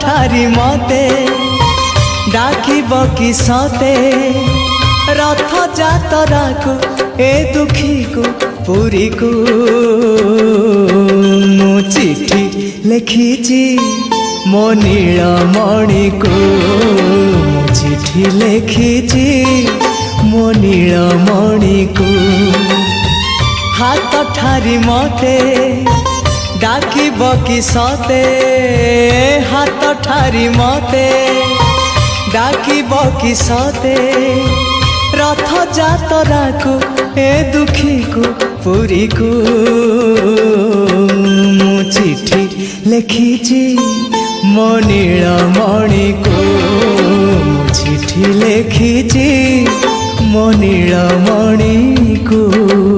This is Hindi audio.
ठारी मते डाकिब कि सते रथ जातरा को ए दुखी को पुरी को मु चिठी लिखिची मो नीलमणि को मु चिठी लिखिची मो नीलमणि को हाथ ठारी मते डाकिब कि सते हाथ ठारी मते डाकिब कि सते रथ जातरा को ए दुखी को पुरी को मु चिठी लिखिची मो नीलमणि को मु चिठी लिखिची मो नीलमणि को।